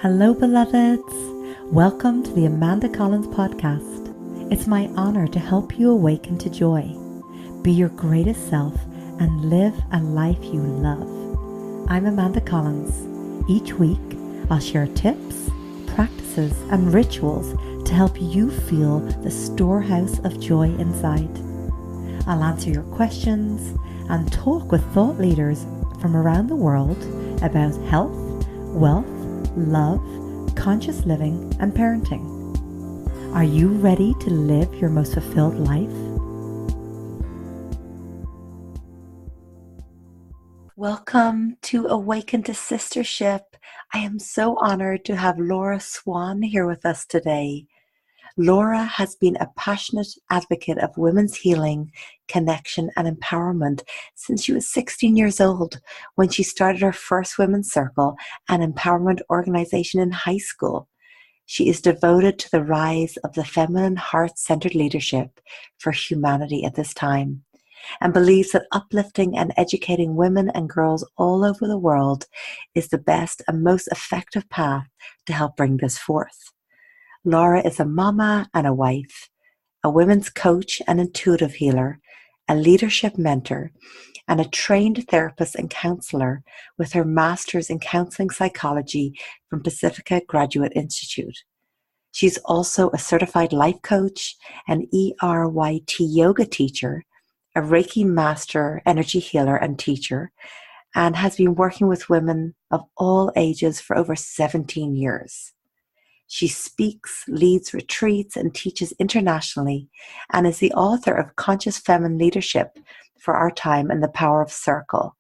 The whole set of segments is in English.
Hello, beloveds. Welcome to the Amanda Collins podcast. It's my honor to help you awaken to joy, be your greatest self, and live a life you love. I'm Amanda Collins. Each week, I'll share tips, practices, and rituals to help you feel the storehouse of joy inside. I'll answer your questions and talk with thought leaders from around the world about health, wealth, love, conscious living, and parenting. Are you ready to live your most fulfilled life? Welcome to Awaken to Sistership. I am so honored to have Laura Swan here with us today. Laura has been a passionate advocate of women's healing, connection, and empowerment since she was 16 years old when she started her first women's circle and empowerment organization in high school. She is devoted to the rise of the feminine heart-centered leadership for humanity at this time and believes that uplifting and educating women and girls all over the world is the best and most effective path to help bring this forth. Laura is a mama and a wife, a women's coach and intuitive healer, a leadership mentor, and a trained therapist and counselor with her master's in counseling psychology from Pacifica Graduate Institute. She's also a certified life coach, an ERYT yoga teacher, a Reiki master, energy healer, and teacher, and has been working with women of all ages for over 17 years. She speaks, leads retreats, and teaches internationally, and is the author of Conscious Feminine Leadership for Our Time and the Power of Circle,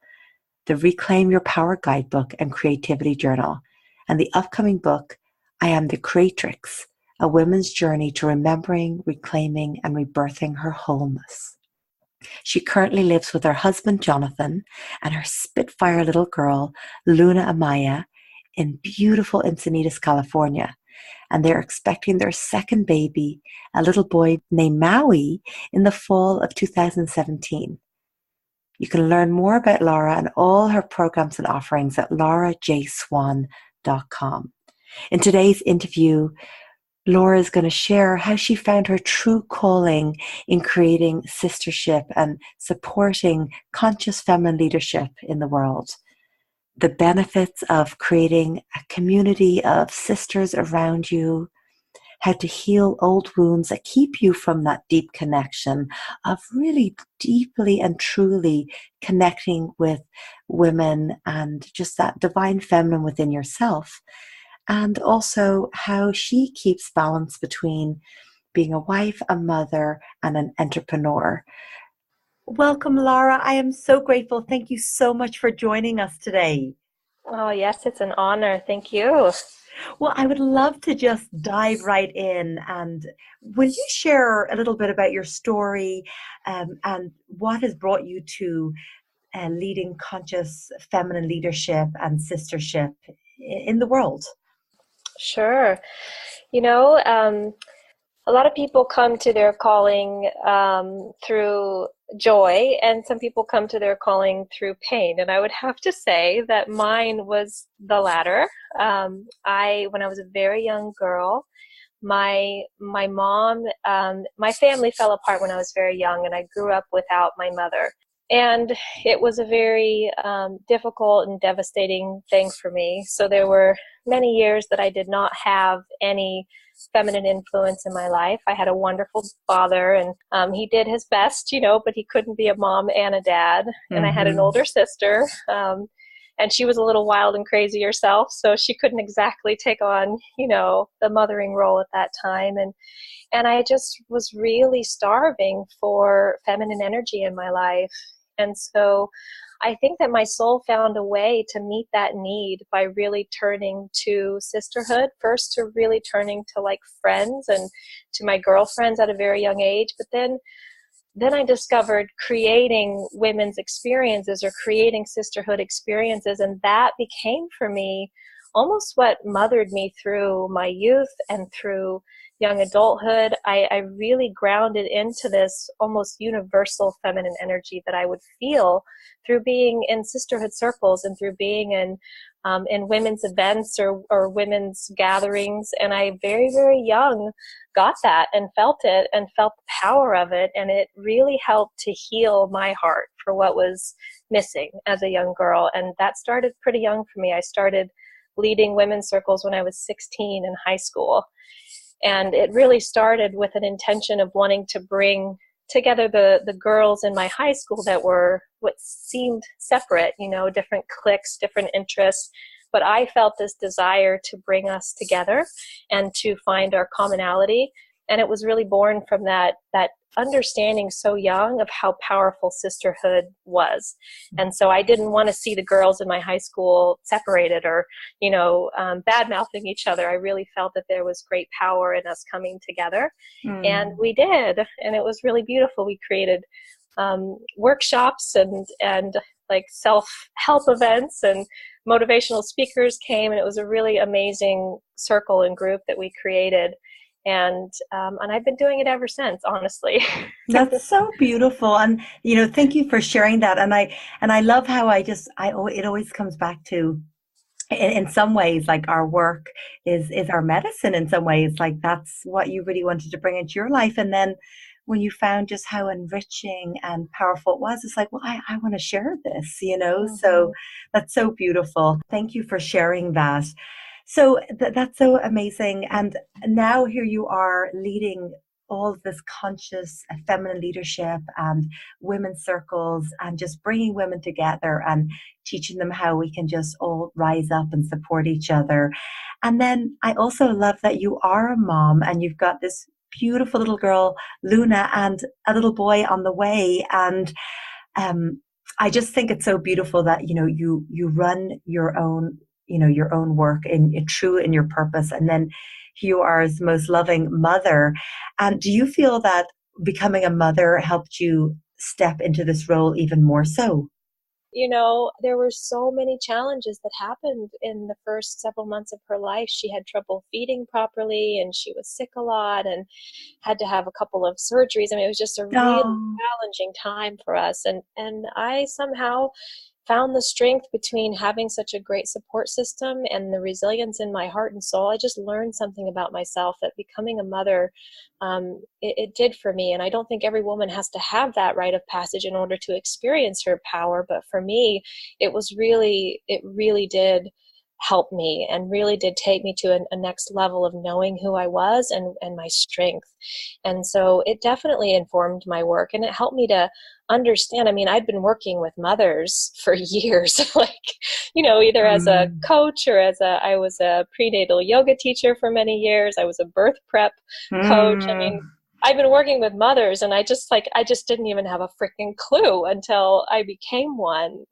the Reclaim Your Power Guidebook and Creativity Journal, and the upcoming book, I Am the Creatrix, A Woman's Journey to Remembering, Reclaiming, and Rebirthing Her Wholeness. She currently lives with her husband, Jonathan, and her Spitfire little girl, Luna Amaya, in beautiful Encinitas, California. And they're expecting their second baby, a little boy named Maui, in the fall of 2017. You can learn more about Laura and all her programs and offerings at laurajswan.com. In today's interview, Laura is going to share how she found her true calling in creating sistership and supporting conscious feminine leadership in the world. The benefits of creating a community of sisters around you, how to heal old wounds that keep you from that deep connection of really deeply and truly connecting with women and just that divine feminine within yourself. And also how she keeps balance between being a wife, a mother, and an entrepreneur. Welcome, Laura. I am so grateful. Thank you so much for joining us today. Oh, yes, it's an honor. Thank you. Well, I would love to just dive right in. And will you share a little bit about your story and what has brought you to leading conscious feminine leadership and sistership in the world? Sure. A lot of people come to their calling through joy, and some people come to their calling through pain. And I would have to say that mine was the latter. When I was a very young girl, my mom, my family fell apart when I was very young, and I grew up without my mother. And it was a very difficult and devastating thing for me. So there were many years that I did not have any feminine influence in my life. I had a wonderful father, and he did his best, but he couldn't be a mom and a dad. And I had an older sister, and she was a little wild and crazy herself, so she couldn't exactly take on, the mothering role at that time. And I just was really starving for feminine energy in my life. And so I think that my soul found a way to meet that need by really turning to sisterhood, first to really turning to like friends and to my girlfriends at a very young age. But then I discovered creating women's experiences or creating sisterhood experiences. And that became for me almost what mothered me through my youth and through young adulthood. I really grounded into this almost universal feminine energy that I would feel through being in sisterhood circles and through being in in women's events or women's gatherings. And I very, very young got that and felt it and felt the power of it. And it really helped to heal my heart for what was missing as a young girl. And that started pretty young for me. I started leading women's circles when I was 16 in high school. And it really started with an intention of wanting to bring together the girls in my high school that were what seemed separate, different cliques, different interests. But I felt this desire to bring us together and to find our commonality. And it was really born from that understanding so young of how powerful sisterhood was. And so I didn't want to see the girls in my high school separated or, bad-mouthing each other. I really felt that there was great power in us coming together. And we did. And it was really beautiful. We created workshops and like self-help events, and motivational speakers came, and it was a really amazing circle and group that we created. And I've been doing it ever since, honestly. That's so beautiful. And, thank you for sharing that. And I love how it always comes back to, in some ways, like our work is our medicine in some ways. Like that's what you really wanted to bring into your life. And then when you found just how enriching and powerful it was, it's like, well, I want to share this, So that's so beautiful. Thank you for sharing that. So that's so amazing. And now here you are leading all of this conscious feminine leadership and women's circles and just bringing women together and teaching them how we can just all rise up and support each other. And then I also love that you are a mom and you've got this beautiful little girl, Luna, and a little boy on the way. And I just think it's so beautiful that, you run your own work true in your purpose. And then you are as most loving mother. And do you feel that becoming a mother helped you step into this role even more so? There were so many challenges that happened in the first several months of her life. She had trouble feeding properly, and she was sick a lot and had to have a couple of surgeries. I mean, it was just a really challenging time for us. And I somehow found the strength between having such a great support system and the resilience in my heart and soul. I just learned something about myself that becoming a mother, it did for me. And I don't think every woman has to have that rite of passage in order to experience her power. But for me, it really did help me and really did take me to a next level of knowing who I was and my strength. And so it definitely informed my work, and it helped me to understand. I mean, I'd been working with mothers for years, either as a coach or I was a prenatal yoga teacher for many years. I was a birth prep coach. I mean, I've been working with mothers, and I just didn't even have a freaking clue until I became one,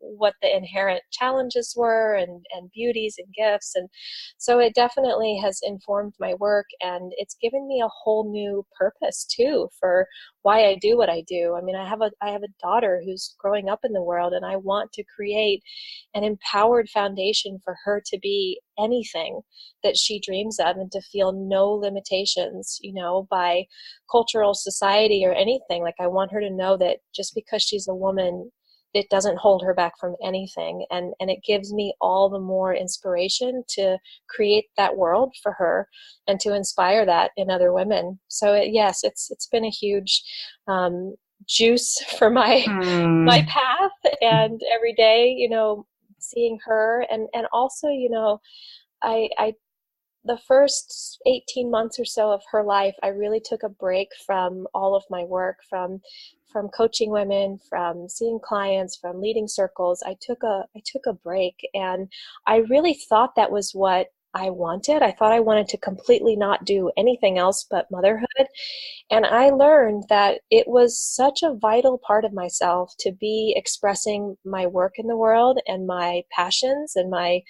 what the inherent challenges were and beauties and gifts. And so it definitely has informed my work, and it's given me a whole new purpose too for why I do what I do. I mean, I have a daughter who's growing up in the world, and I want to create an empowered foundation for her to be anything that she dreams of and to feel no limitations, by cultural society or anything. Like, I want her to know that just because she's a woman, it doesn't hold her back from anything. And it gives me all the more inspiration to create that world for her and to inspire that in other women. So yes, it's been a huge juice for my path. And every day, seeing her and also, I the first 18 months or so of her life, I really took a break from all of my work, from coaching women, from seeing clients, from leading circles. I took a break, and I really thought that was what I wanted. I thought I wanted to completely not do anything else but motherhood. And I learned that it was such a vital part of myself to be expressing my work in the world and my passions and my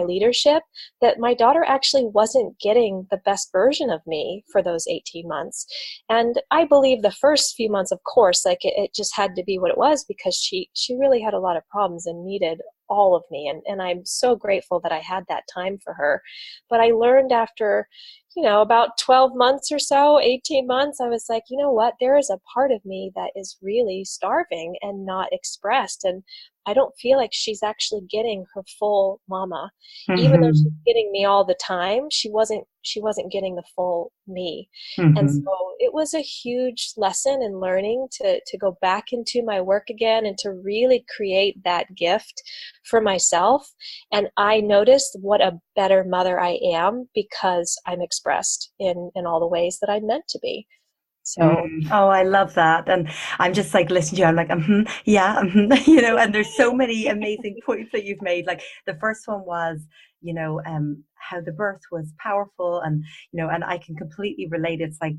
leadership, that my daughter actually wasn't getting the best version of me for those 18 months. And I believe the first few months, of course, like it just had to be what it was, because she really had a lot of problems and needed all of me. And I'm so grateful that I had that time for her. But I learned after, about 12 months or so, 18 months, I was like, you know what, there is a part of me that is really starving and not expressed. And I don't feel like she's actually getting her full mama. Even though she's Mm-hmm. getting me all the time, she wasn't getting the full me. And so Mm-hmm. it was a huge lesson in learning to go back into my work again and to really create that gift for myself. And I noticed what a better mother I am because I'm expressed in all the ways that I'm meant to be. So, Oh, I love that. And I'm just like listening to you. I'm like, yeah, and there's so many amazing points that you've made. Like the first one was, how the birth was powerful and, and I can completely relate. It's like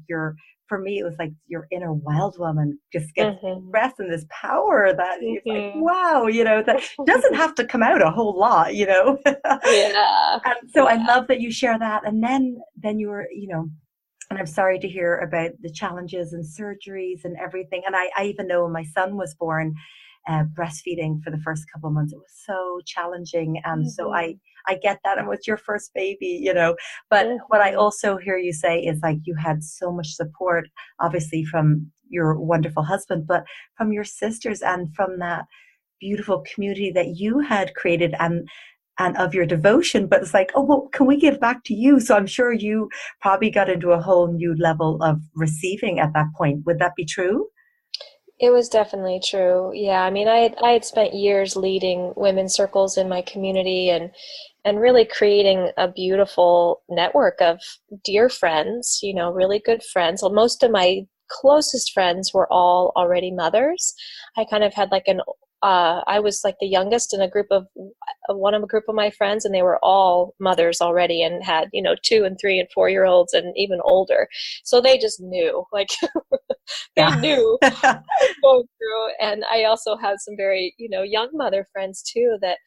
for me, it was like your inner wild woman just gets mhm, expressed in this power that it's like, mhm. wow, that doesn't have to come out a whole lot. Yeah, And so I yeah. love that you share that. And then you were, and I'm sorry to hear about the challenges and surgeries and everything. And I even know when my son was born, breastfeeding for the first couple of months, it was so challenging. And so Mhm, I get that. And with your first baby. But what I mhm. also hear you say is like you had so much support, obviously from your wonderful husband, but from your sisters and from that beautiful community that you had created and of your devotion. But it's like, oh, well, can we give back to you? So I'm sure you probably got into a whole new level of receiving at that point. Would that be true? It was definitely true. Yeah, I mean, I had spent years leading women's circles in my community and really creating a beautiful network of dear friends, really good friends. Well, most of my closest friends were all already mothers. I kind of had like I was like the youngest in a group of my friends, and they were all mothers already and had, 2 and 3 and 4 year olds and even older. So they just knew, like, they Yeah. knew going through. And I also have some very, young mother friends too that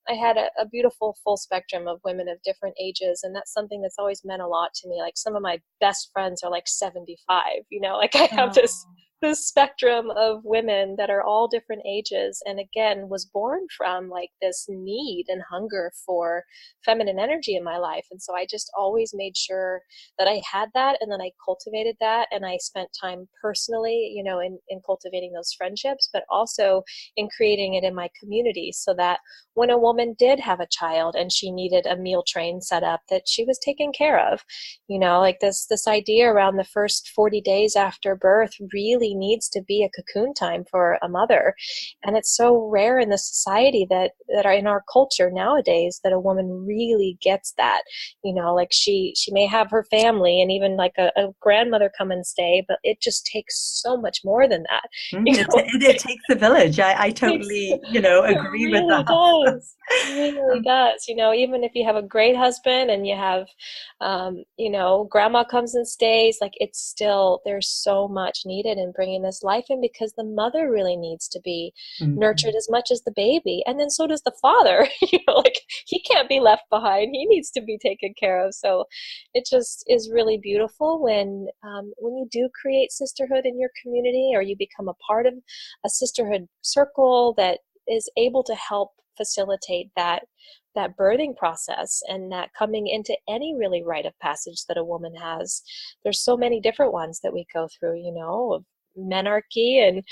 I had a beautiful full spectrum of women of different ages. And that's something that's always meant a lot to me. Like some of my best friends are like 75, like I have this Oh. this spectrum of women that are all different ages, and again was born from like this need and hunger for feminine energy in my life. And so I just always made sure that I had that, and then I cultivated that, and I spent time personally, in cultivating those friendships, but also in creating it in my community, so that when a woman did have a child and she needed a meal train set up, that she was taken care of. Like this idea around the first 40 days after birth really needs to be a cocoon time for a mother. And it's so rare in the society that are in our culture nowadays that a woman really gets that. Like she may have her family and even like a grandmother come and stay, but it just takes so much more than that. you know It takes a village. I takes totally, it agree with really that. does. It really does. Even if you have a great husband and you have grandma comes and stays, like it's still, there's so much needed in bringing this life in, because the mother really needs to be Mhm. nurtured as much as the baby, and then so does the father. Like he can't be left behind, he needs to be taken care of. So it just is really beautiful when you do create sisterhood in your community, or you become a part of a sisterhood circle that is able to help facilitate that birthing process and that coming into any really rite of passage that a woman has. There's so many different ones that we go through, of menarche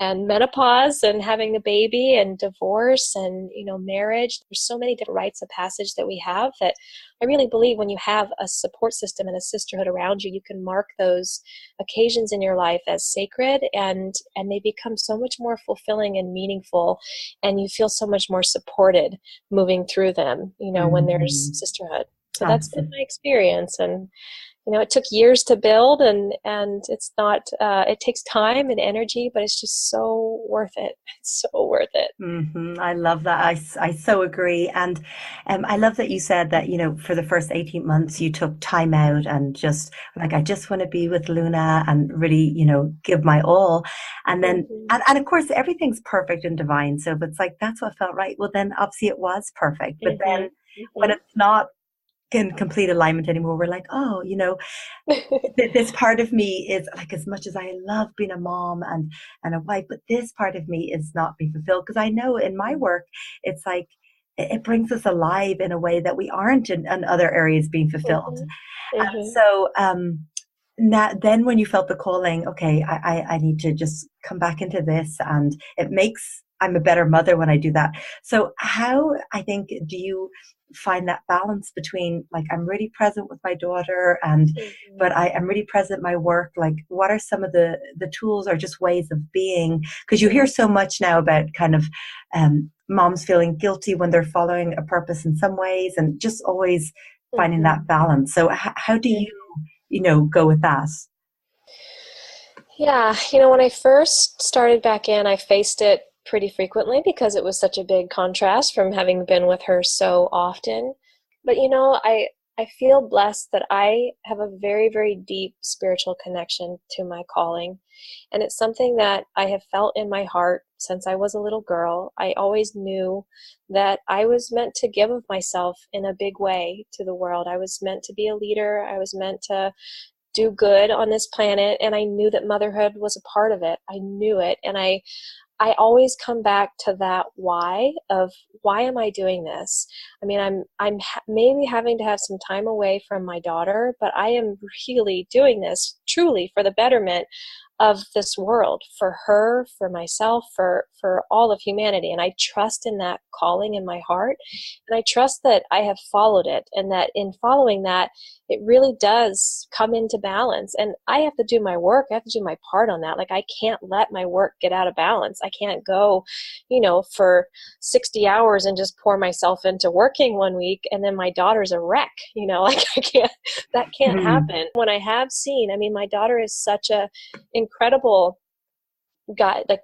and menopause and having a baby and divorce and marriage. There's so many different rites of passage that we have, that I really believe when you have a support system and a sisterhood around you, you can mark those occasions in your life as sacred, and they become so much more fulfilling and meaningful, and you feel so much more supported moving through them, when there's Mhm. sisterhood. So that's been Absolutely. my experience. And it took years to build, and it's not it takes time and energy, but it's just so worth it. It's so worth it. I love that. I so agree. And I love that you said that, for the first 18 months, you took time out and just like, I just want to be with Luna and really, give my all. And then, Hmm. and of course, everything's perfect and divine. So if it's like, that's what felt right, well, then obviously it was perfect. But Hmm. then when Hmm. it's not in complete alignment anymore, we're like, oh, this part of me is like, as much as I love being a mom and a wife, but this part of me is not being fulfilled, because I know in my work it's like it brings us alive in a way that we aren't in other areas being fulfilled. Hmm. And Hmm. so now, then when you felt the calling, okay, I need to just come back into this, and it makes I'm a better mother when I do that. So how, I think, do you find that balance between like I'm really present with my daughter and but I'm really present in my work? Like what are some of the tools or just ways of being? Because you hear so much now about kind of moms feeling guilty when they're following a purpose in some ways and just always finding that balance. So how do you, go with that? Yeah, when I first started back in, I faced it pretty frequently because it was such a big contrast from having been with her so often. But I feel blessed that I have a very, very deep spiritual connection to my calling. And it's something that I have felt in my heart since I was a little girl. I always knew that I was meant to give of myself in a big way to the world. I was meant to be a leader. I was meant to do good on this planet, and I knew that motherhood was a part of it. I knew it, and I always come back to that why of why am I doing this? I mean, maybe having to have some time away from my daughter, but I am really doing this truly for the betterment of this world, for her, for myself, for all of humanity. And I trust in that calling in my heart, and I trust that I have followed it, and that in following that, it really does come into balance. And I have to do my work. I have to do my part on that. Like, I can't let my work get out of balance. I can't go, for 60 hours and just pour myself into working one week and then my daughter's a wreck. Like that can't happen. When I have seen, I mean, my daughter is such a incredible guy. Like,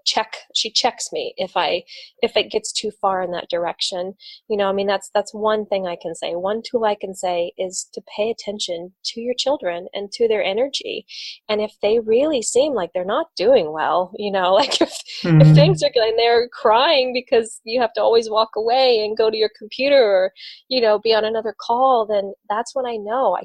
she checks me if it gets too far in that direction. I mean, that's one thing I can say. One tool I can say is to pay attention to your children and to their energy. And if they really seem like they're not doing well, like if things are good and they're crying because you have to always walk away and go to your computer or be on another call, then that's when I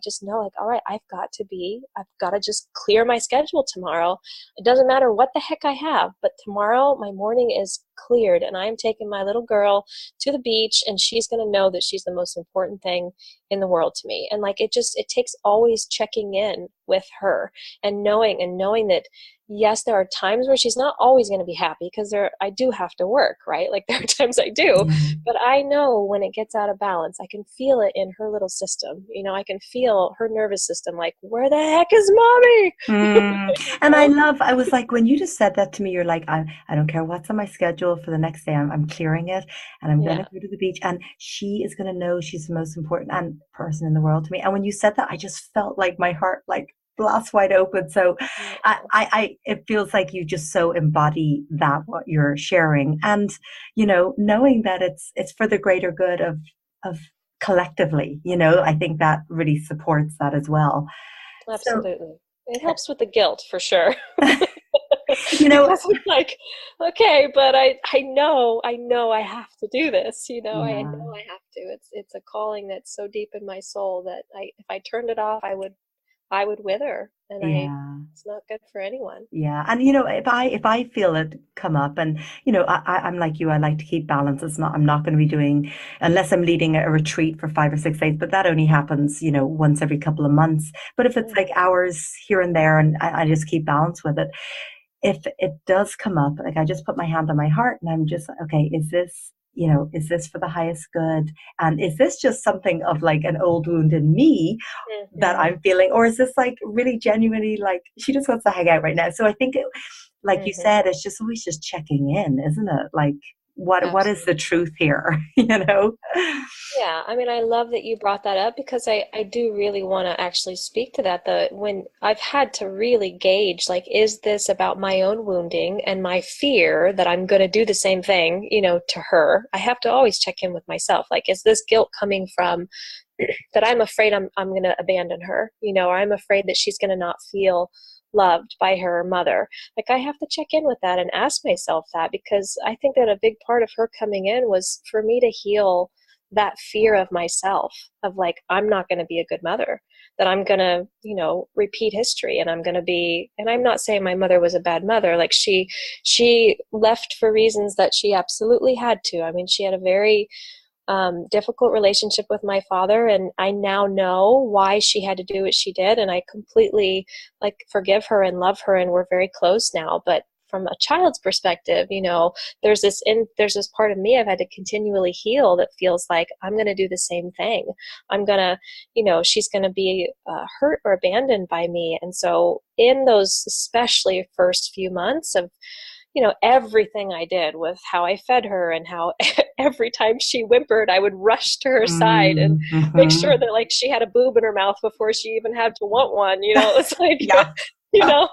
just know, like, all right, I've got to just clear my schedule tomorrow. It doesn't matter what the heck I have, but tomorrow my morning is cleared and I'm taking my little girl to the beach, and she's going to know that she's the most important thing in the world to me. And like, it takes always checking in with her and knowing that yes, there are times where she's not always going to be happy because I do have to work, right? Like, there are times I do, but I know when it gets out of balance, I can feel it in her little system. I can feel her nervous system, like, where the heck is mommy? And I was like, when you just said that to me, you're like, I don't care what's on my schedule for the next day. I'm clearing it and I'm going to go to the beach, and she is going to know she's the most important person in the world to me. And when you said that, I just felt like my heart, like, blast wide open. So it feels like you just so embody that, what you're sharing, and knowing that it's for the greater good of collectively, I think that really supports that as well. Absolutely. It helps with the guilt for sure. Because it's like, okay, but I know I have to do this. I know I have to. It's a calling that's so deep in my soul that if I turned it off, I would wither, and it's not good for anyone. Yeah. And if I feel it come up, and I'm like you, I like to keep balance. I'm not going to be doing, unless I'm leading a retreat for 5 or 6 days, but that only happens, once every couple of months. But if it's like hours here and there, and I just keep balance with it, if it does come up, like, I just put my hand on my heart and I'm just, okay, is this for the highest good? And is this just something of like an old wound in me that I'm feeling? Or is this like really genuinely, like, she just wants to hang out right now? So I think like you said, it's just always just checking in, isn't it? Like, what is the truth here? Yeah, I mean, I love that you brought that up because I do really want to actually speak to that. When I've had to really gauge, like, is this about my own wounding and my fear that I'm going to do the same thing, to her? I have to always check in with myself. Like, is this guilt coming from that I'm afraid I'm going to abandon her, or I'm afraid that she's going to not feel loved by her mother? Like, I have to check in with that and ask myself that, because I think that a big part of her coming in was for me to heal that fear of myself, of like, I'm not going to be a good mother, that I'm going to, repeat history, and I'm going to be, and I'm not saying my mother was a bad mother. Like, she left for reasons that she absolutely had to. I mean, she had a very difficult relationship with my father, and I now know why she had to do what she did, and I completely, like, forgive her and love her, and we're very close now. But from a child's perspective, there's this part of me I've had to continually heal that feels like I'm going to do the same thing. I'm going to, she's going to be hurt or abandoned by me. And so in those, especially first few months of, everything I did with how I fed her and how every time she whimpered, I would rush to her side and make sure that like she had a boob in her mouth before she even had to want one, it's like, Yeah.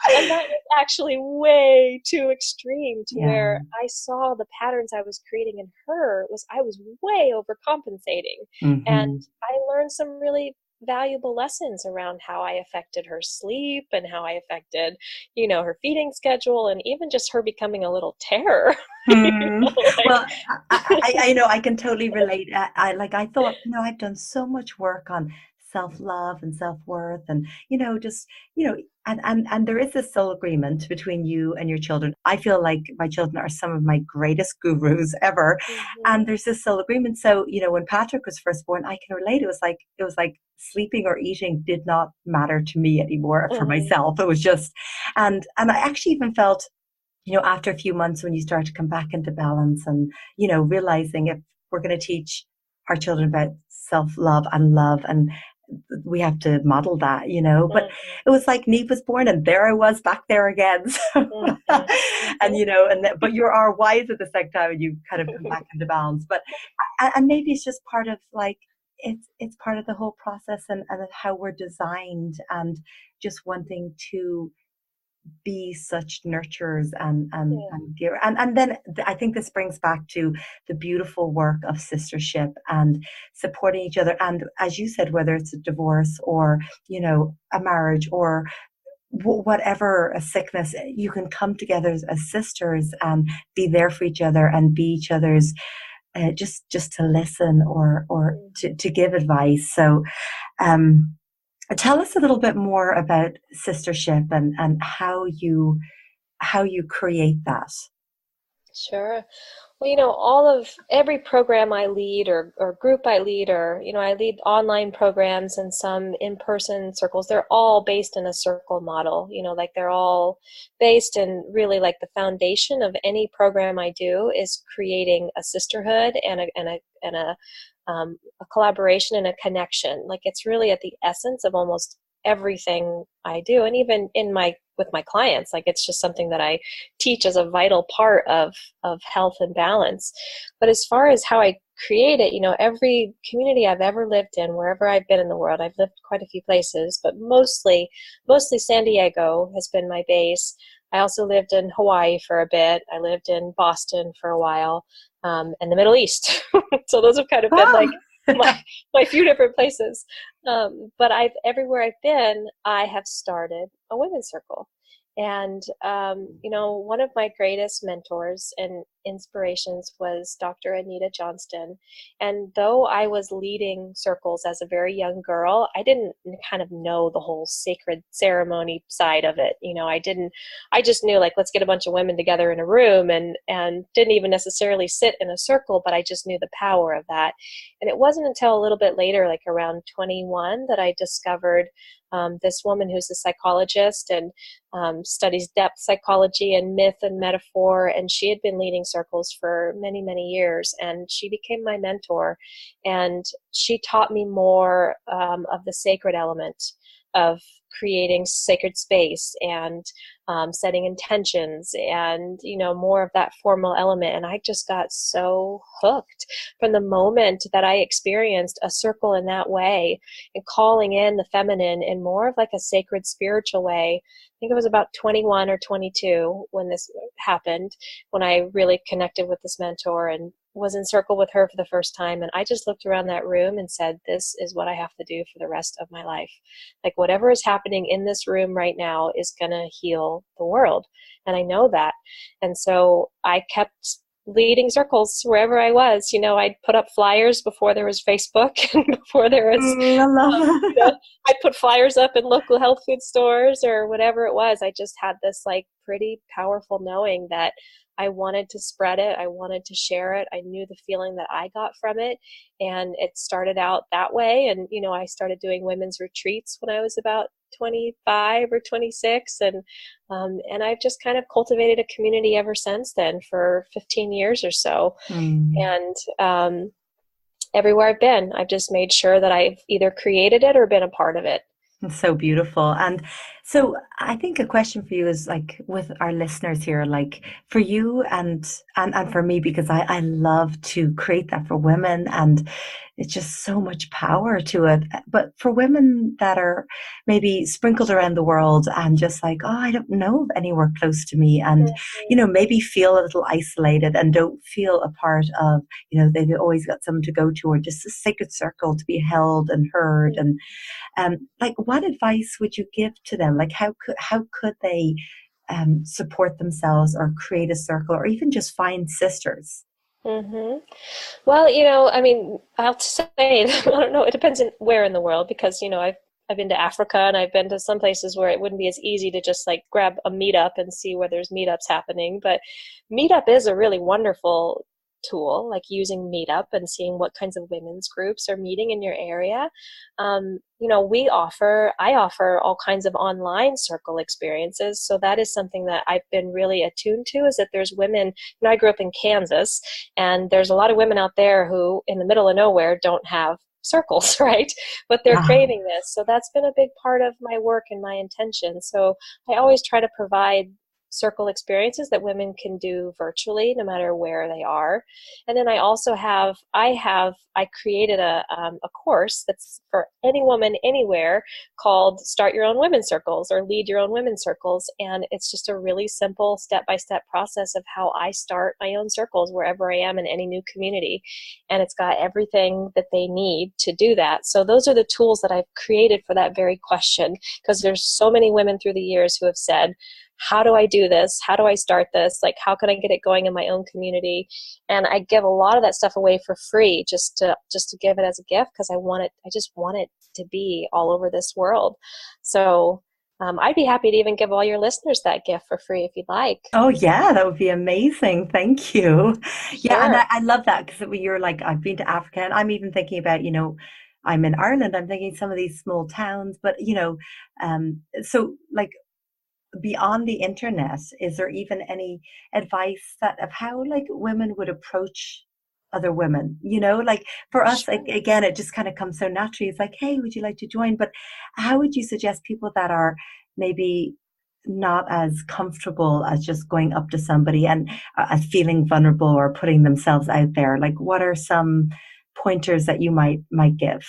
And that was actually way too extreme to where I saw the patterns I was creating in her I was way overcompensating. And I learned some really valuable lessons around how I affected her sleep and how I affected, her feeding schedule, and even just her becoming a little terror. Well, I know I can totally relate. I thought, I've done so much work on self-love and self-worth and, and there is this soul agreement between you and your children. I feel like my children are some of my greatest gurus ever. And there's this soul agreement. So, when Patrick was first born, I can relate. It was like sleeping or eating did not matter to me anymore for myself. It was just, and I actually even felt, after a few months when you start to come back into balance and, realizing if we're going to teach our children about self-love and love, and we have to model that, but it was like Neve was born and there I was back there again. And, but you're our wise at the same time and you kind of come back into balance. But, and maybe it's just part of like, it's part of the whole process and how we're designed and just wanting to be such nurturers and give. And then I think this brings back to the beautiful work of sistership and supporting each other. And as you said, whether it's a divorce or, a marriage or whatever, a sickness, you can come together as sisters and be there for each other and be each other's just to listen or to give advice. So tell us a little bit more about sistership and how you create that. Sure. Well, every program I lead or group I lead, or, I lead online programs and some in-person circles, they're all based in a circle model, like they're all based in really like the foundation of any program I do is creating a sisterhood and a collaboration and a connection. Like it's really at the essence of almost everything I do. And even with my clients, like it's just something that I teach as a vital part of health and balance. But as far as how I create it, every community I've ever lived in, wherever I've been in the world, I've lived quite a few places, but mostly San Diego has been my base. I also lived in Hawaii for a bit. I lived in Boston for a while, and the Middle East. So those have kind of been like my few different places. But everywhere I've been, I have started a women's circle. And, one of my greatest mentors and inspirations was Dr. Anita Johnston. And though I was leading circles as a very young girl, I didn't kind of know the whole sacred ceremony side of it. I just knew like, let's get a bunch of women together in a room and didn't even necessarily sit in a circle, but I just knew the power of that. And it wasn't until a little bit later, like around 21, that I discovered this woman who's a psychologist and studies depth psychology and myth and metaphor. And she had been leading circles for many, many years. And she became my mentor. And she taught me more of the sacred element of creating sacred space and setting intentions and, more of that formal element. And I just got so hooked from the moment that I experienced a circle in that way and calling in the feminine in more of like a sacred spiritual way. I think it was about 21 or 22 when this happened, when I really connected with this mentor and was in circle with her for the first time. And I just looked around that room and said, this is what I have to do for the rest of my life. Like whatever is happening in this room right now is going to heal the world. And I know that. And so I kept leading circles wherever I was. I'd put up flyers before there was Facebook and before there was, I'd put flyers up in local health food stores or whatever it was. I just had this like pretty powerful knowing that I wanted to spread it. I wanted to share it. I knew the feeling that I got from it. And it started out that way. And, I started doing women's retreats when I was about 25 or 26. And I've just kind of cultivated a community ever since then for 15 years or so. Mm. And everywhere I've been, I've just made sure that I've either created it or been a part of it. It's so beautiful. And so I think a question for you is like with our listeners here, like for you and for me, because I love to create that for women and it's just so much power to it. But for women that are maybe sprinkled around the world and just like, oh, I don't know of anywhere close to me and, maybe feel a little isolated and don't feel a part of, they've always got someone to go to or just a sacred circle to be held and heard and like, what advice would you give to them? Like, how could they support themselves or create a circle or even just find sisters? Mm-hmm. Well, I mean, I'll say, I don't know, it depends on where in the world because, I've been to Africa and I've been to some places where it wouldn't be as easy to just like grab a meetup and see where there's meetups happening. But meetup is a really wonderful tool, like using Meetup and seeing what kinds of women's groups are meeting in your area. I offer all kinds of online circle experiences. So that is something that I've been really attuned to is that there's women, I grew up in Kansas and there's a lot of women out there who in the middle of nowhere don't have circles, right? But they're Ah, craving this. So that's been a big part of my work and my intention. So I always try to provide circle experiences that women can do virtually no matter where they are. And then I also I created a course that's for any woman anywhere called Start Your Own Women's Circles or Lead Your Own Women's Circles. And it's just a really simple step-by-step process of how I start my own circles wherever I am in any new community. And it's got everything that they need to do that. So those are the tools that I've created for that very question, because there's so many women through the years who have said, how do I do this? How do I start this? Like, how can I get it going in my own community? And I give a lot of that stuff away for free just to give it as a gift because I just want it to be all over this world. So I'd be happy to even give all your listeners that gift for free if you'd like. oh yeah, that would be amazing. Thank you. Yeah, and Sure. I love that because you're like, I've been to Africa and I'm even thinking about, I'm in Ireland. I'm thinking some of these small towns, but so like beyond the internet, is there even any advice that of how like women would approach other women? Like for us, like Sure. again, it just kind of comes so naturally. It's like, hey, would you like to join? But how would you suggest people that are maybe not as comfortable as just going up to somebody and as feeling vulnerable or putting themselves out there? Like, what are some pointers that you might give?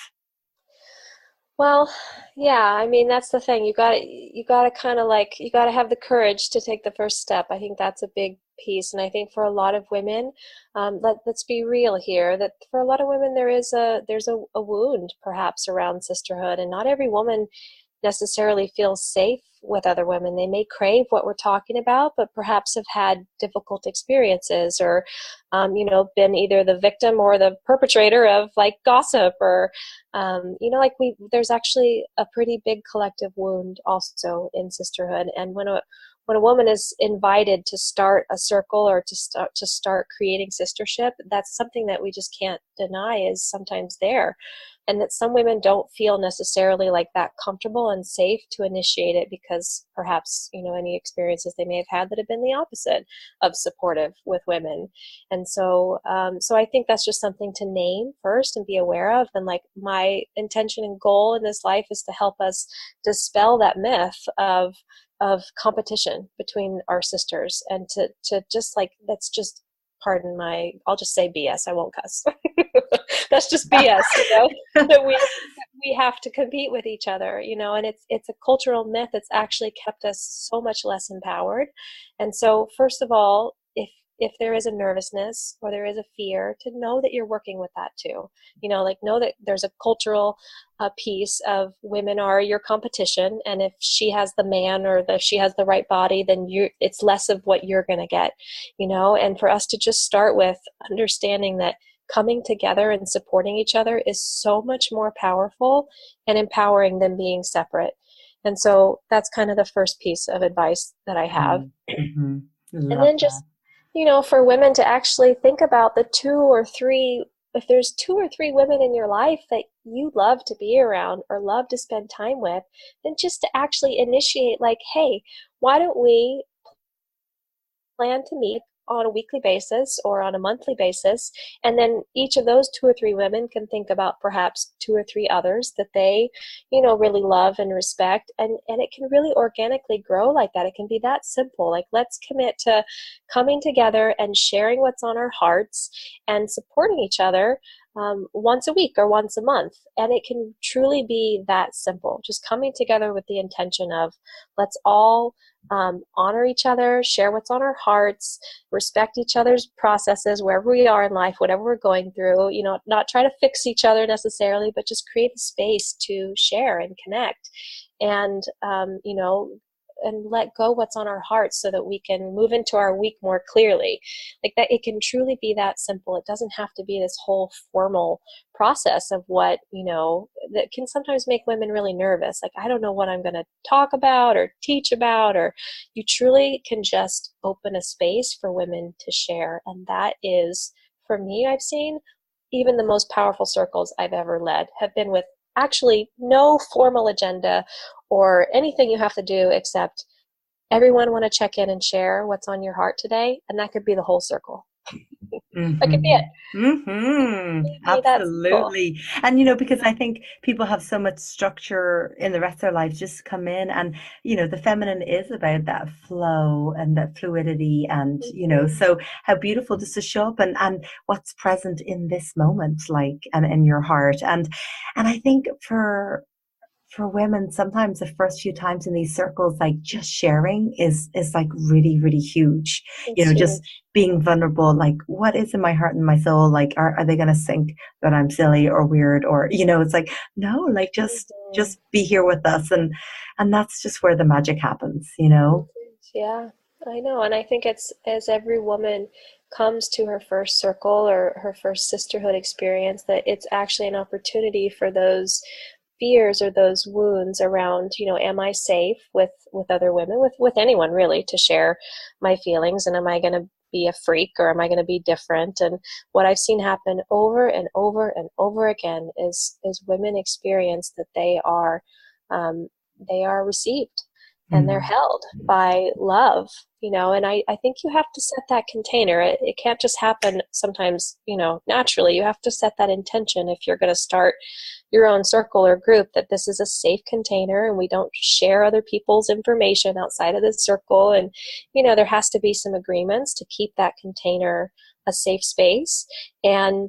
Well, yeah, I mean that's the thing. You got to kind of like you got to have the courage to take the first step. I think that's a big piece, and I think for a lot of women, let's be real here. That for a lot of women there's a wound perhaps around sisterhood, and not every woman necessarily feel safe with other women. They may crave what we're talking about, but perhaps have had difficult experiences or, been either the victim or the perpetrator of like gossip or, there's actually a pretty big collective wound also in sisterhood. And when a woman is invited to start a circle or to start creating sistership, that's something that we just can't deny is sometimes there. And that some women don't feel necessarily like that comfortable and safe to initiate it because perhaps, any experiences they may have had that have been the opposite of supportive with women. And so I think that's just something to name first and be aware of. And like my intention and goal in this life is to help us dispel that myth of competition between our sisters and to just like, that's just, I'll just say BS. I won't cuss. That's just BS, that we have to compete with each other, and it's a cultural myth that's actually kept us so much less empowered. And so first of all, if there is a nervousness or there is a fear, to know that you're working with that too. Like know that there's a cultural piece of women are your competition, and if she has the man or she has the right body, then it's less of what you're going to get, and for us to just start with understanding that coming together and supporting each other is so much more powerful and empowering than being separate. And so that's kind of the first piece of advice that I have. Mm-hmm. And Love then that. for women to actually think about the two or three, if there's two or three women in your life that you love to be around or love to spend time with, then just to actually initiate, like, hey, why don't we plan to meet on a weekly basis or on a monthly basis, and then each of those two or three women can think about perhaps two or three others that they really love and respect, and it can really organically grow like that. It can be that simple. Like, let's commit to coming together and sharing what's on our hearts and supporting each other once a week or once a month. And it can truly be that simple, just coming together with the intention of, let's all honor each other, share what's on our hearts, respect each other's processes wherever we are in life, whatever we're going through, not try to fix each other necessarily, but just create a space to share and connect, and and let go what's on our hearts so that we can move into our week more clearly. Like that, it can truly be that simple. It doesn't have to be this whole formal process of what, that can sometimes make women really nervous. Like, I don't know what I'm going to talk about or teach about, or you truly can just open a space for women to share. And that is, for me, I've seen even the most powerful circles I've ever led have been with actually no formal agenda or anything you have to do except everyone want to check in and share what's on your heart today, and that could be the whole circle. That could be it. That simple. Absolutely. And, because I think people have so much structure in the rest of their lives, just come in and, the feminine is about that flow and that fluidity. And, so how beautiful just to show up and what's present in this moment, like, and in your heart. And I think for women, sometimes the first few times in these circles, like just sharing is like really, really huge. Just being vulnerable, like what is in my heart and my soul? Like, are they going to think that I'm silly or weird? Or, it's like, no, like just be here with us. And that's just where the magic happens, Yeah, I know. And I think it's as every woman comes to her first circle or her first sisterhood experience, that it's actually an opportunity for those fears or those wounds around, am I safe with other women, with anyone really, to share my feelings, and am I going to be a freak, or am I going to be different? And what I've seen happen over and over and over again is women experience that they are received and they're held by love, and I think you have to set that container. It can't just happen sometimes, naturally. You have to set that intention if you're going to start your own circle or group, that this is a safe container and we don't share other people's information outside of this circle. And, there has to be some agreements to keep that container a safe space. And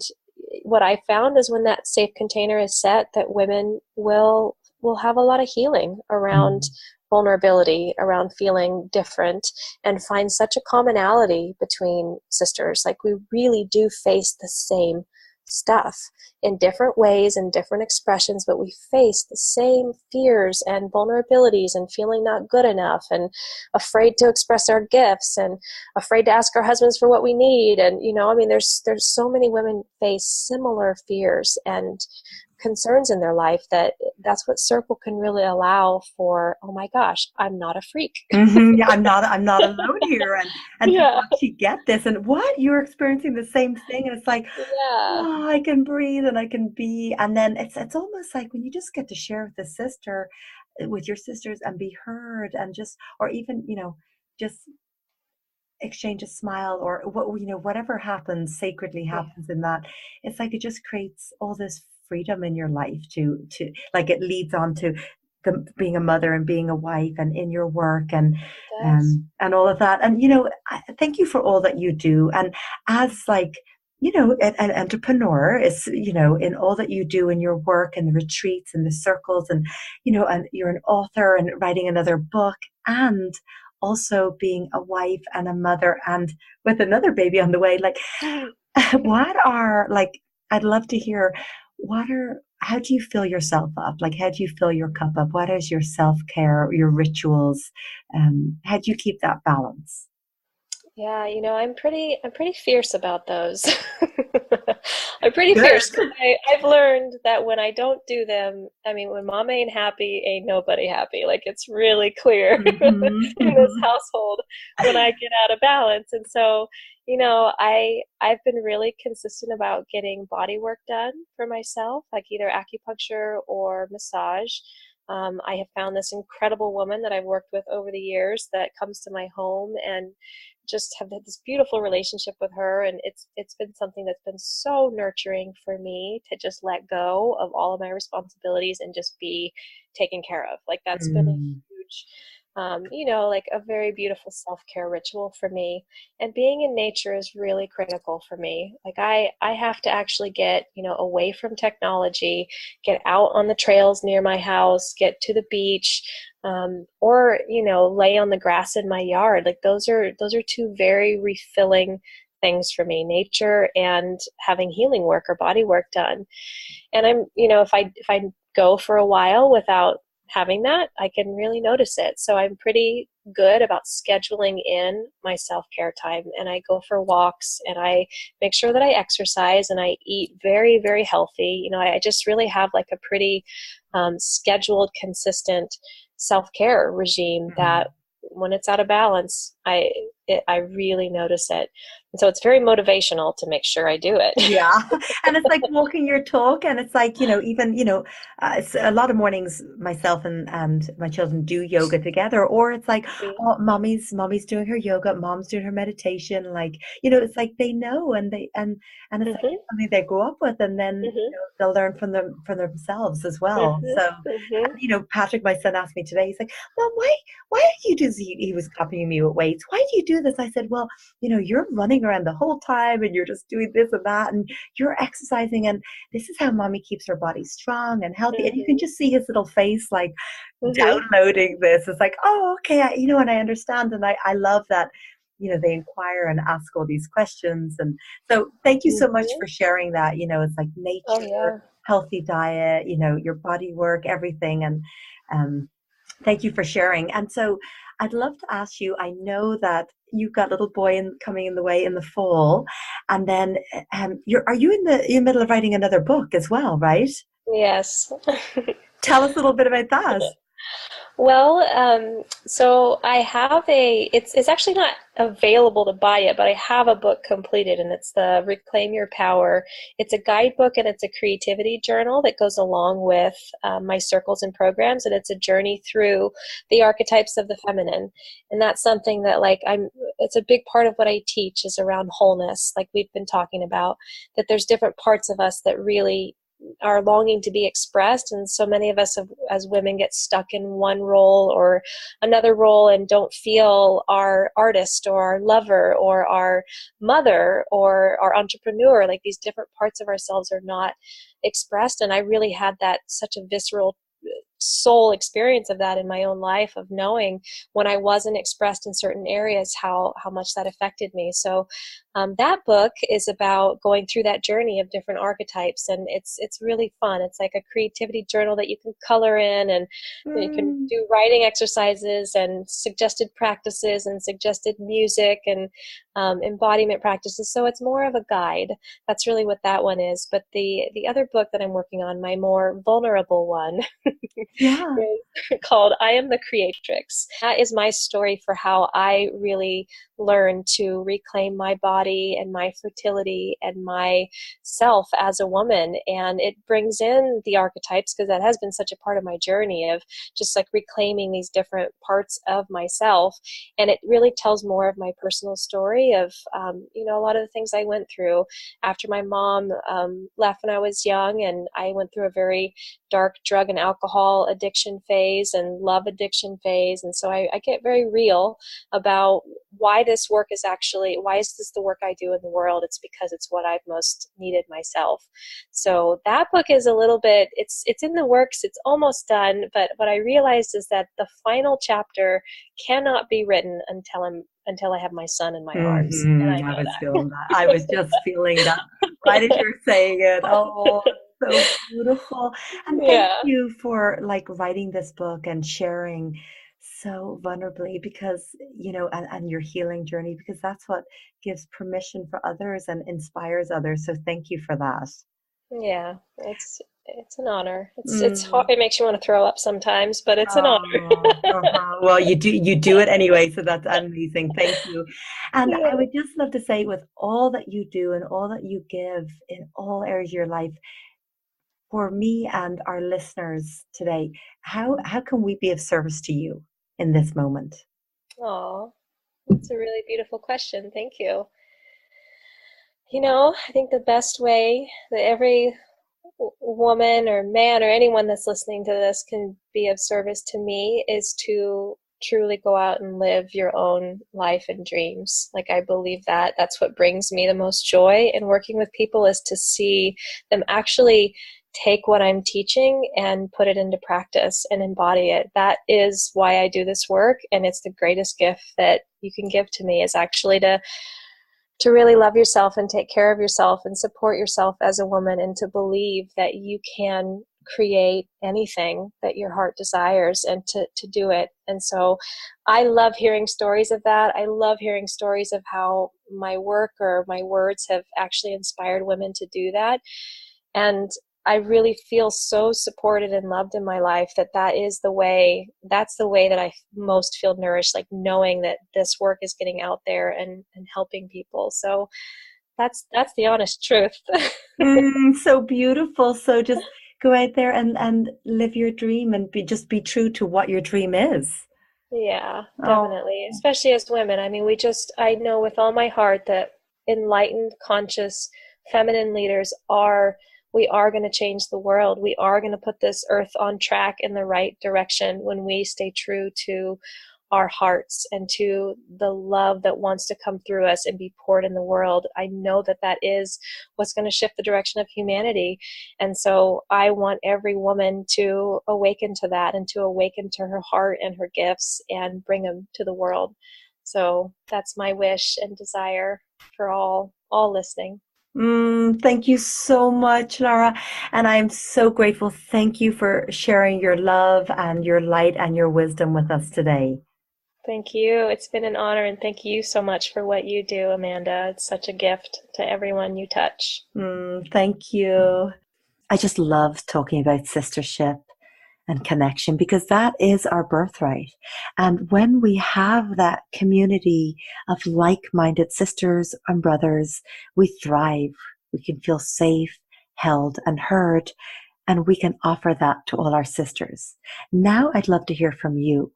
what I found is when that safe container is set, that women will have a lot of healing around vulnerability, around feeling different, and find such a commonality between sisters. Like, we really do face the same stuff in different ways and different expressions, but we face the same fears and vulnerabilities and feeling not good enough and afraid to express our gifts and afraid to ask our husbands for what we need. And there's so many women face similar fears and concerns in their life, that's what circle can really allow for. Oh my gosh, I'm not a freak. Yeah, I'm not alone here, and people actually get this, and what, you're experiencing the same thing, and it's like, oh, I can breathe and I can be. And then it's almost like when you just get to share with with your sisters, and be heard, and just, or even just exchange a smile, or whatever happens sacredly happens in that. It's like it just creates all this freedom in your life to like, it leads on to being a mother and being a wife and in your work and all of that. And thank you for all that you do. And as like an entrepreneur is, in all that you do in your work and the retreats and the circles, and and you're an author and writing another book, and also being a wife and a mother, and with another baby on the way. Like, what are, like, I'd love to hear, how do you fill yourself up? Like, how do you fill your cup up? What is your self-care, your rituals? How do you keep that balance? Yeah, I'm pretty fierce about those. I'm pretty Good. fierce because I've learned that when I don't do them, I mean, when mom ain't happy, ain't nobody happy. Like it's really clear Hmm. in this Hmm. household when I get out of balance. And so, I've been really consistent about getting body work done for myself, like either acupuncture or massage. I have found this incredible woman that I've worked with over the years that comes to my home and just have had this beautiful relationship with her, and it's been something that's been so nurturing for me to just let go of all of my responsibilities and just be taken care of. Like that's been a Mm. huge like a very beautiful self-care ritual for me. And being in nature is really critical for me. Like I have to actually get, away from technology, get out on the trails near my house, get to the beach, or lay on the grass in my yard. Like those are two very refilling things for me, nature and having healing work or body work done. And if I go for a while without having that, I can really notice it. So I'm pretty good about scheduling in my self-care time, and I go for walks, and I make sure that I exercise, and I eat very, very healthy. I just really have like a pretty scheduled, consistent self-care regime that when it's out of balance, I really notice it. And so it's very motivational to make sure I do it. Yeah. And it's like walking your talk. And it's like, even, it's a lot of mornings myself and my children do yoga together. Or it's like, oh, mommy's doing her yoga, mom's doing her meditation. Like, it's like they know and it's like Hmm. it's something they grow up with, and then Hmm. they'll learn from themselves as well. Hmm. So, Hmm. Patrick, my son, asked me today, he's like, Mom, why do you do this? He was copying me with weights. Why do you do this? I said, well, you're running around the whole time and you're just doing this and that and you're exercising. And this is how mommy keeps her body strong and healthy. And you can Hmm. just see his little face like Hmm. downloading this. It's like, oh, okay. And I understand. And I love that, they inquire and ask all these questions. And so thank you so much Hmm. for sharing that. It's like Oh nature, yeah. healthy diet, your body work, everything. And um, thank you for sharing. And so I'd love to ask you, I know that you've got little boy coming in the way in the fall, and then are you in the middle of writing another book as well, right? Yes. Tell us a little bit about that. Well, so I have it's actually not available to buy yet, but I have a book completed, and it's the Reclaim Your Power. It's a guidebook, and it's a creativity journal that goes along with my circles and programs, and it's a journey through the archetypes of the feminine. And that's something that it's a big part of what I teach is around wholeness, like we've been talking about, that there's different parts of us that really are longing to be expressed, and so many of us as women get stuck in one role or another role and don't feel our artist or our lover or our mother or our entrepreneur. Like these different parts of ourselves are not expressed, and I really had that such a visceral soul experience of that in my own life, of knowing when I wasn't expressed in certain areas how much that affected me. So that book is about going through that journey of different archetypes, and it's really fun. It's like a creativity journal that you can color in, and you can Mm, do writing exercises and suggested practices and suggested music and embodiment practices. So it's more of a guide. That's really what that one is. But the other book that I'm working on, my more vulnerable one, yeah. is called I Am the Creatrix. That is my story for how I really learned to reclaim my body and my fertility and my self as a woman. And it brings in the archetypes because that has been such a part of my journey of just like reclaiming these different parts of myself. And it really tells more of my personal story of, a lot of the things I went through after my mom left when I was young. And I went through a very dark drug and alcohol addiction phase and love addiction phase. And so I get very real about why is this the work I do in the world? It's because it's what I've most needed myself. So that book is a little bit, it's in the works, it's almost done, but what I realized is that the final chapter cannot be written until I have my son in my arms. And I I know was feeling that. I that. was just feeling that right as you're saying it. Oh, so beautiful. And thank Yeah. you for like writing this book and sharing so vulnerably, because, and your healing journey, because that's what gives permission for others and inspires others. So thank you for that. Yeah, it's an honor. It's hard. Mm. It makes you want to throw up sometimes, but it's an honor. Oh, uh-huh. Well, you do it anyway, so that's amazing. Thank you. And I Yeah. would just love to say, with all that you do and all that you give in all areas of your life, for me and our listeners today, how can we be of service to you in this moment? Oh, that's a really beautiful question. Thank you. I think the best way that every woman or man or anyone that's listening to this can be of service to me is to truly go out and live your own life and dreams. Like, I believe that that's what brings me the most joy in working with people, is to see them actually take what I'm teaching and put it into practice and embody it. That is why I do this work, and it's the greatest gift that you can give to me, is actually to really love yourself and take care of yourself and support yourself as a woman, and to believe that you can create anything that your heart desires, and to do it. And so I love hearing stories of that. I love hearing stories of how my work or my words have actually inspired women to do that. And I really feel so supported and loved in my life that's the way that I most feel nourished, like knowing that this work is getting out there and helping people. So that's the honest truth. So beautiful. So just go out there and live your dream and be true to what your dream is. Yeah, definitely. Oh. Especially as women. I mean, I know with all my heart that enlightened, conscious, feminine leaders we are going to change the world. We are going to put this earth on track in the right direction when we stay true to our hearts and to the love that wants to come through us and be poured in the world. I know that that is what's going to shift the direction of humanity. And so I want every woman to awaken to that, and to awaken to her heart and her gifts and bring them to the world. So that's my wish and desire for all listening. Thank you so much, Laura. And I'm so grateful. Thank you for sharing your love and your light and your wisdom with us today. Thank you. It's been an honor, and thank you so much for what you do, Amanda. It's such a gift to everyone you touch. Thank you. I just love talking about sistership and connection, because that is our birthright. And when we have that community of like-minded sisters and brothers, we thrive. We can feel safe, held, and heard, and we can offer that to all our sisters. Now I'd love to hear from you.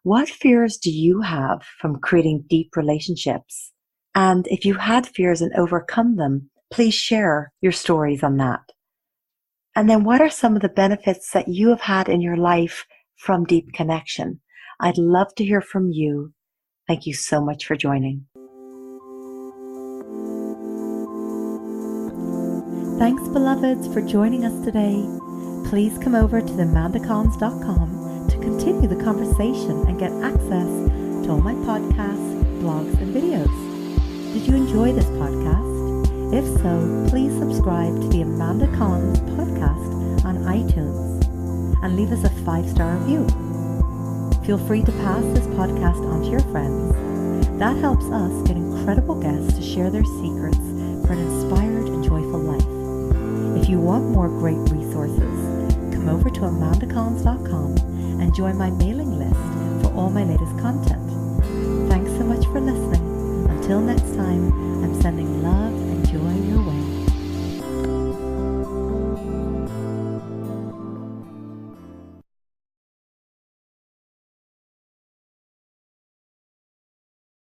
What fears do you have from creating deep relationships? And if you had fears and overcome them, please share your stories on that. And then what are some of the benefits that you have had in your life from deep connection? I'd love to hear from you. Thank you so much for joining. Thanks, beloveds, for joining us today. Please come over to themandacons.com to continue the conversation and get access to all my podcasts, blogs, and videos. Did you enjoy this podcast? If so, please subscribe to the Amanda Cons podcast on iTunes and leave us a 5-star review. Feel free to pass this podcast on to your friends. That helps us get incredible guests to share their secrets for an inspired and joyful life. If you want more great resources, come over to amandacons.com and join my mailing list for all my latest content. Thanks so much for listening. Until next time,